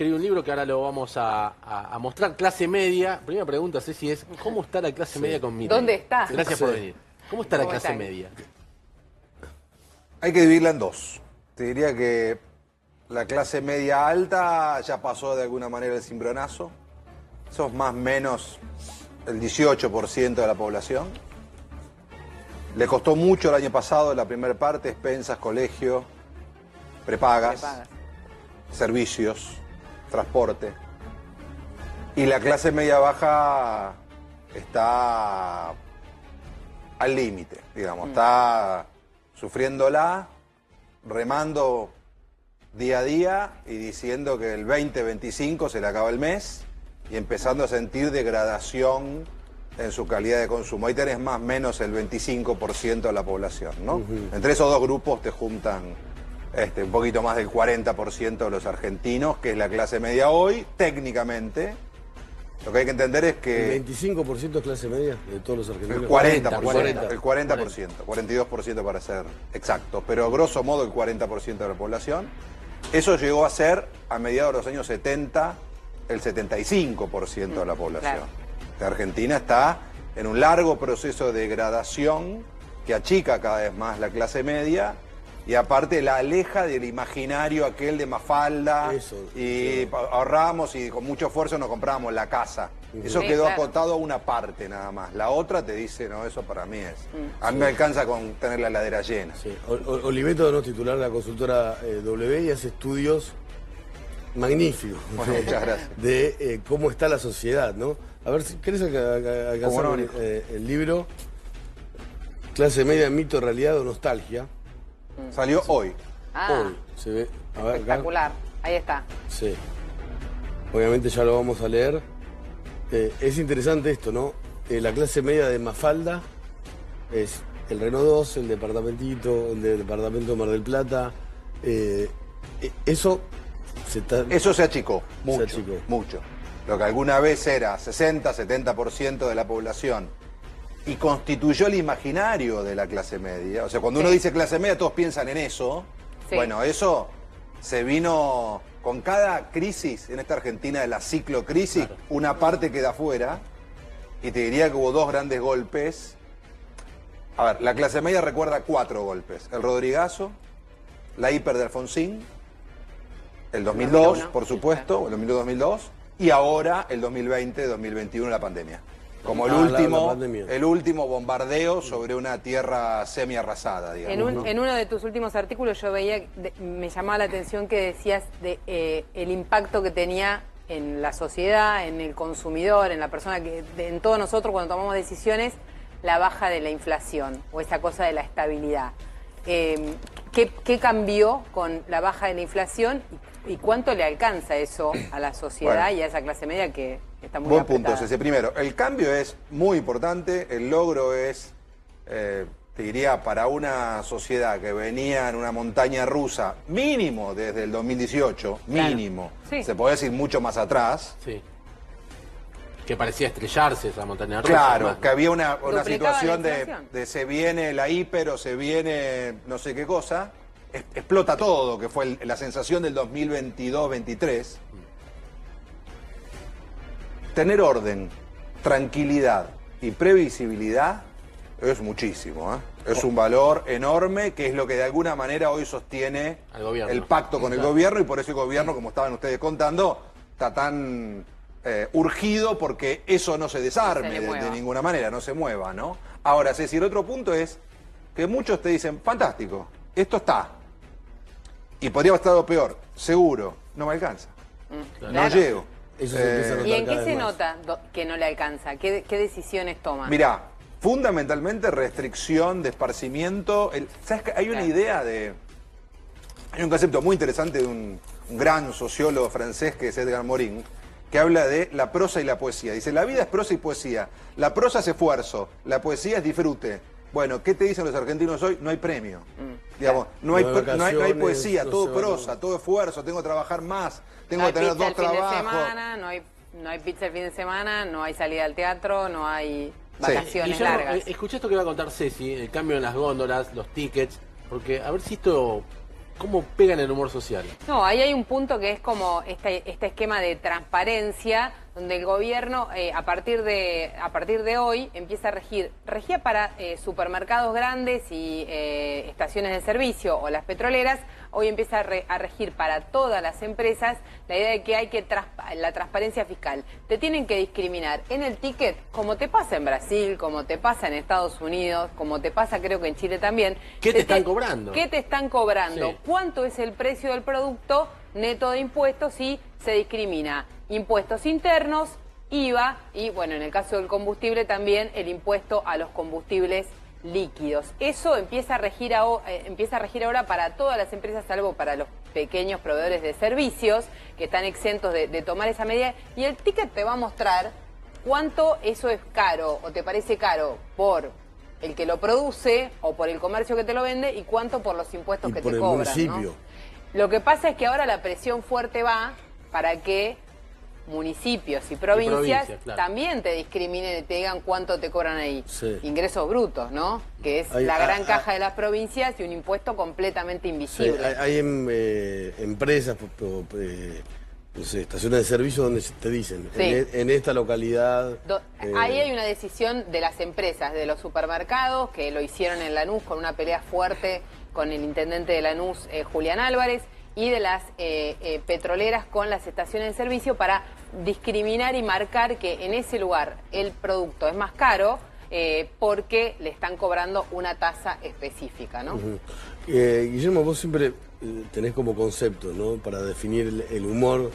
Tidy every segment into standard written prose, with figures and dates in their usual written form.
Escribí un libro que ahora lo vamos a mostrar, Clase Media. Primera pregunta, Ceci, es ¿cómo está la clase media con Milei? ¿Dónde está? Gracias por venir. ¿Cómo está la clase están? media? Hay que dividirla en dos. Te diría que la clase media alta ya pasó de alguna manera el cimbronazo. Sos más o menos el 18% de la población. Le costó mucho el año pasado la primera parte, expensas, colegio, prepagas, servicios, transporte. Y la clase media baja está al límite, digamos, está sufriéndola, remando día a día y diciendo que el 2025 se le acaba el mes y empezando a sentir degradación en su calidad de consumo. Ahí tenés más o menos el 25% de la población, ¿no? Entre esos dos grupos te juntan un poquito más del 40% de los argentinos, que es la clase media hoy, técnicamente. Lo que hay que entender es que... ¿El 25% es clase media de todos los argentinos? El 40%, 42% para ser exacto, pero grosso modo el 40% de la población. Eso llegó a ser, a mediados de los años 70, el 75% de la población. Claro. La Argentina está en un largo proceso de degradación que achica cada vez más la clase media y aparte la aleja del imaginario aquel de Mafalda. Eso, y ahorramos y con mucho esfuerzo nos comprábamos la casa. Eso Sí, quedó claro. acotado a una parte nada más. La otra te dice, no, eso para mí es. A mí me alcanza con tener la heladera llena. Sí. Oliveto no es titular de la consultora W y hace estudios magníficos Bueno, muchas gracias. de cómo está la sociedad, ¿no? A ver, si ¿querés alcanzar Cómo no, Nico. el libro? Clase media, mito, realidad o nostalgia. Salió hoy. Hoy se ve. A ver, acá. Espectacular. Ahí está. Sí. Obviamente ya lo vamos a leer. Es interesante esto, ¿no? La clase media de Mafalda es el Renault 2, el departamentito, el departamento de Mar del Plata. Eso Eso se achicó, mucho, achicó. mucho. Lo que alguna vez era 60, 70% de la población y constituyó el imaginario de la clase media. O sea, cuando uno dice clase media, todos piensan en eso. Sí. Bueno, eso se vino con cada crisis en esta Argentina de la ciclocrisis, una parte queda afuera y te diría que hubo dos grandes golpes. A ver, la clase media recuerda 4 golpes. El Rodrigazo, la hiper de Alfonsín, el 2002, 2001. por supuesto, el 2002-2002, y ahora el 2020-2021, la pandemia. Como la pandemia. el último bombardeo sobre una tierra semi-arrasada, digamos. En uno de tus últimos artículos yo veía, me llamaba la atención que decías de el impacto que tenía en la sociedad, en el consumidor, en la persona, en todos nosotros cuando tomamos decisiones, la baja de la inflación o esa cosa de la estabilidad. ¿Qué cambió con la baja de la inflación y cuánto le alcanza eso a la sociedad Bueno. y a esa clase media que está muy Buen apretada? punto ese. Primero, el cambio es muy importante, el logro es, te diría, para una sociedad que venía en una montaña rusa, mínimo desde el 2018, mínimo, Sí. se puede decir mucho más atrás. Sí. Que parecía estrellarse esa montaña rusa. Claro, además. que había una Duplicaba situación la de inflación. se viene la hiper o se viene no sé qué cosa, explota todo, que fue la sensación del 2022-23. Tener orden, tranquilidad y previsibilidad es muchísimo, ¿eh? Es un valor enorme que es lo que de alguna manera hoy sostiene Al gobierno. el pacto con el gobierno y por eso el gobierno, como estaban ustedes contando, está tan urgido porque eso no se desarme No se le mueva. de ninguna manera, no se mueva, ¿no? Ahora, Ceci, el otro punto es que muchos te dicen, fantástico, esto está. Y podría haber estado peor, seguro, no me alcanza. No Claro. llego. Eso se empieza a notar ¿Y en cada qué vez se más. nota que no le alcanza? ¿Qué decisiones toma? Mirá, fundamentalmente restricción de esparcimiento. ¿Sabes qué? Hay una idea de... Hay un concepto muy interesante de un gran sociólogo francés que es Edgar Morin, que habla de la prosa y la poesía. Dice, la vida es prosa y poesía. La prosa es esfuerzo, la poesía es disfrute. Bueno, ¿qué te dicen los argentinos hoy? No hay premio. Digamos, no hay vacaciones, poesía, no todo se va, prosa, todo esfuerzo, tengo que trabajar más, tengo no hay que tener pizza 2 el fin de trabajos. semana, no hay pizza el fin de semana, no hay salida al teatro, no hay vacaciones Guillermo, largas. escuché esto que iba a contar Ceci, el cambio en las góndolas, los tickets, porque a ver si esto ¿Cómo pega en el humor social? No, ahí hay un punto que es como este esquema de transparencia, donde el gobierno a partir de hoy empieza a regía para supermercados grandes y estaciones de servicio o las petroleras, hoy empieza a regir para todas las empresas la idea de que hay que la transparencia fiscal. Te tienen que discriminar en el ticket, como te pasa en Brasil, como te pasa en Estados Unidos, como te pasa creo que en Chile también. ¿Qué te están cobrando? ¿Qué te están cobrando? Sí. ¿Cuánto es el precio del producto neto de impuestos y se discrimina? Impuestos internos, IVA y, bueno, en el caso del combustible también el impuesto a los combustibles líquidos. Eso empieza a regir ahora para todas las empresas, salvo para los pequeños proveedores de servicios que están exentos de tomar esa medida. Y el ticket te va a mostrar cuánto eso es caro o te parece caro por el que lo produce o por el comercio que te lo vende y cuánto por los impuestos que te cobran, municipio. ¿no? Lo que pasa es que ahora la presión fuerte va para que municipios y provincias claro, también te discriminen y te digan cuánto te cobran ahí. Sí. Ingresos brutos, ¿no? Que es la gran caja de las provincias y un impuesto completamente invisible. Sí, hay empresas, no sé, estaciones de servicio donde te dicen, Sí. en esta localidad... Ahí hay una decisión de las empresas, de los supermercados, que lo hicieron en Lanús con una pelea fuerte con el intendente de Lanús, Julián Álvarez, y de las petroleras con las estaciones de servicio para discriminar y marcar que en ese lugar el producto es más caro porque le están cobrando una tasa específica, ¿no? Guillermo, vos siempre tenés como concepto, ¿no?, para definir el humor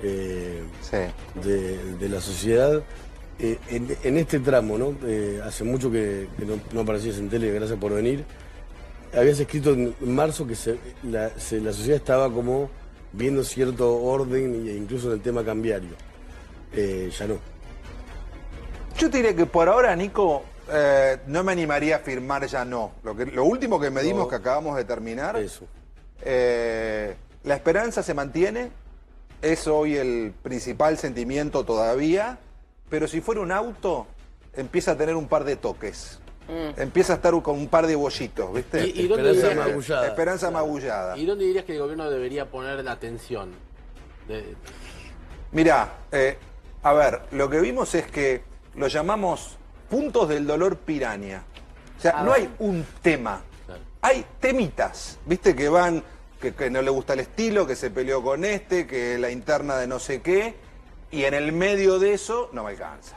Sí. de la sociedad. En este tramo, ¿no? Hace mucho que no aparecías en tele, gracias por venir. Habías escrito en marzo que la sociedad estaba como viendo cierto orden, incluso en el tema cambiario. Ya no. Yo te diría que por ahora, Nico, no me animaría a afirmar ya no. Lo último que medimos, No. que acabamos de terminar, Eso. la esperanza se mantiene, es hoy el principal sentimiento todavía, pero si fuera un auto, empieza a tener un par de toques. Empieza a estar con un par de bollitos, ¿viste? ¿Y dónde Esperanza dirías- magullada. Esperanza magullada. ¿Y dónde dirías que el gobierno debería poner la atención? Mirá, a ver, lo que vimos es que lo llamamos puntos del dolor piraña. O sea, no hay un tema, Claro. hay temitas, ¿viste? Que van, que no le gusta el estilo, que se peleó con que la interna de no sé qué, y en el medio de eso no me alcanza.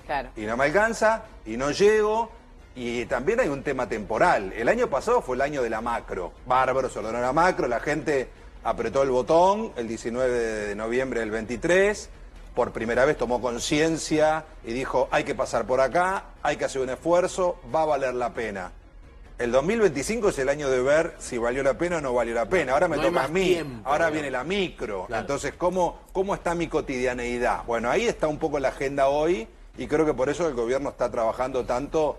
Claro. Y no me alcanza, y no llego, y también hay un tema temporal. El año pasado fue el año de la macro. Bárbaro, se ordenó la macro, la gente apretó el botón el 19 de noviembre del 23, por primera vez tomó conciencia y dijo, hay que pasar por acá, hay que hacer un esfuerzo, va a valer la pena. El 2025 es el año de ver si valió la pena o no valió la pena. Ahora me No hay toca a más mí, tiempo, ahora digamos. viene la micro. Claro. Entonces, ¿cómo está mi cotidianeidad? Bueno, ahí está un poco la agenda hoy y creo que por eso el gobierno está trabajando tanto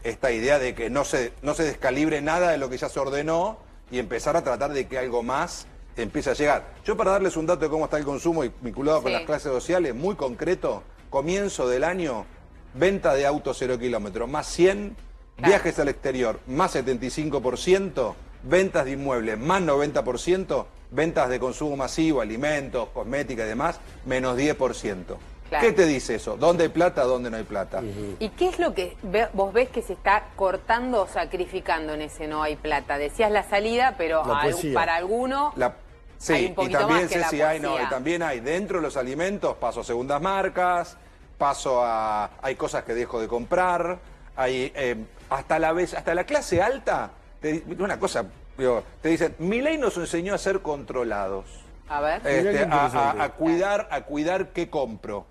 esta idea de que no se descalibre nada de lo que ya se ordenó y empezar a tratar de que algo más empiece a llegar. Yo, para darles un dato de cómo está el consumo y vinculado con Sí. las clases sociales, muy concreto, comienzo del año, venta de autos 0 kilómetros, más 100, Claro. viajes al exterior, más 75%, ventas de inmuebles, más 90%, ventas de consumo masivo, alimentos, cosmética y demás, menos 10%. Claro. ¿Qué te dice eso? ¿Dónde hay plata, dónde no hay plata? ¿Y qué es lo que vos ves que se está cortando o sacrificando en ese no hay plata? Decías la salida, pero La poesía. para alguno Hay hay un y poquito también más que sé la si hay, no, poesía. y también hay dentro de los alimentos, paso a segundas marcas, hay cosas que dejo de comprar, hay hasta la clase alta, una cosa, digo, te dicen, Milei nos enseñó a ser controlados. A ver. Mirá qué interesante. A cuidar qué compro.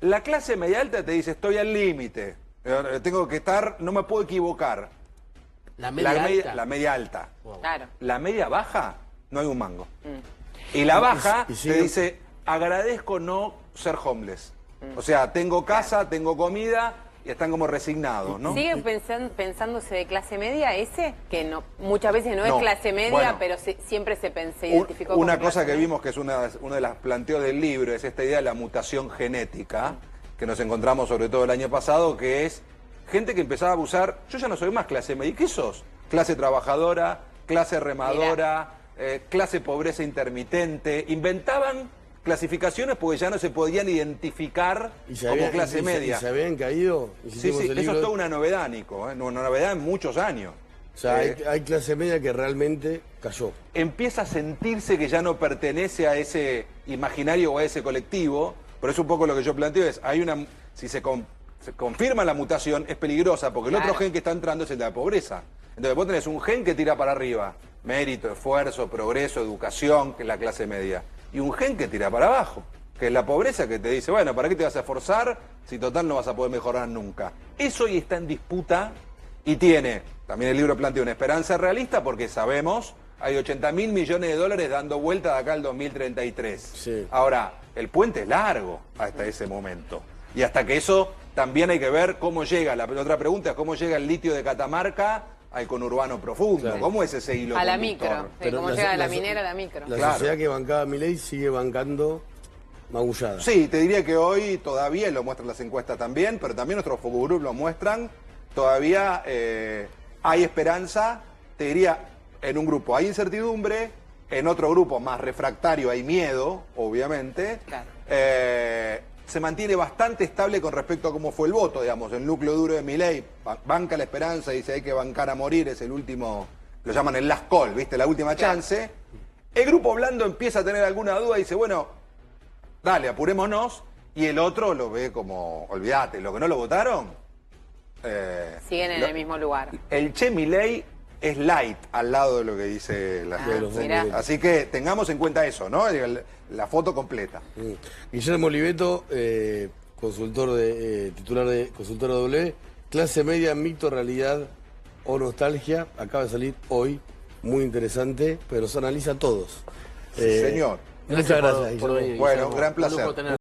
La clase media alta te dice, estoy al límite, tengo que estar, no me puedo equivocar. La media alta. La media alta. Claro. La media baja, no hay un mango. Y la baja y te sigue- dice, agradezco no ser homeless. O sea, tengo casa, tengo comida y están como resignados, ¿no? ¿Sigue pensándose de clase media ese? Que no, muchas veces no es No. clase media, Bueno. pero siempre se identificó como Una cosa clase que media. vimos que es uno de los planteos del libro, es esta idea de la mutación genética, que nos encontramos sobre todo el año pasado, que es gente que empezaba a abusar, yo ya no soy más clase media, ¿y qué sos? Clase trabajadora, clase remadora, clase pobreza intermitente. Inventaban clasificaciones porque ya no se podían identificar como clase media. ¿Y se habían caído? Sí, eso es toda una novedad, Nico, una novedad en muchos años. O sea, hay clase media que realmente cayó. Empieza a sentirse que ya no pertenece a ese imaginario o a ese colectivo, pero es un poco lo que yo planteo, si se confirma la mutación, es peligrosa, porque el otro gen que está entrando es el de la pobreza. Entonces vos tenés un gen que tira para arriba, mérito, esfuerzo, progreso, educación, que es la clase media, y un gen que tira para abajo, que es la pobreza, que te dice, bueno, ¿para qué te vas a esforzar si total no vas a poder mejorar nunca? Eso hoy está en disputa y tiene, también el libro plantea una esperanza realista, porque sabemos, hay 80.000 millones de dólares dando vuelta de acá al 2033. Sí. Ahora, el puente es largo hasta ese momento. Y hasta que eso, también hay que ver cómo llega. La otra pregunta es cómo llega el litio de Catamarca al conurbano profundo. Claro. ¿Cómo es ese hilo A la conductor? micro. Pero Cómo llega de la minera a la micro. La Claro. sociedad que bancaba Milei sigue bancando magullada. Sí, te diría que hoy todavía, lo muestran las encuestas también, pero también nuestros focus group lo muestran, todavía hay esperanza. Te diría, en un grupo hay incertidumbre, en otro grupo más refractario hay miedo, obviamente. Claro. Se mantiene bastante estable con respecto a cómo fue el voto, digamos. El núcleo duro de Milei banca la esperanza, dice hay que bancar a morir, es el último, lo llaman el last call, ¿viste? La última chance. El grupo blando empieza a tener alguna duda y dice, bueno, dale, apurémonos. Y el otro lo ve como, olvídate, lo que no lo votaron. Siguen en el mismo lugar. El Che Milei es light al lado de lo que dice la gente. mirá. Así que tengamos en cuenta eso, ¿no? La foto completa. Guillermo Oliveto, consultor titular de Consultora W, clase media, mito, realidad o nostalgia, acaba de salir hoy, muy interesante, pero se analiza a todos. Sí, señor. Muchas gracias, por Guillermo. venir, Bueno, Guillermo. gran Un lujo placer. tener-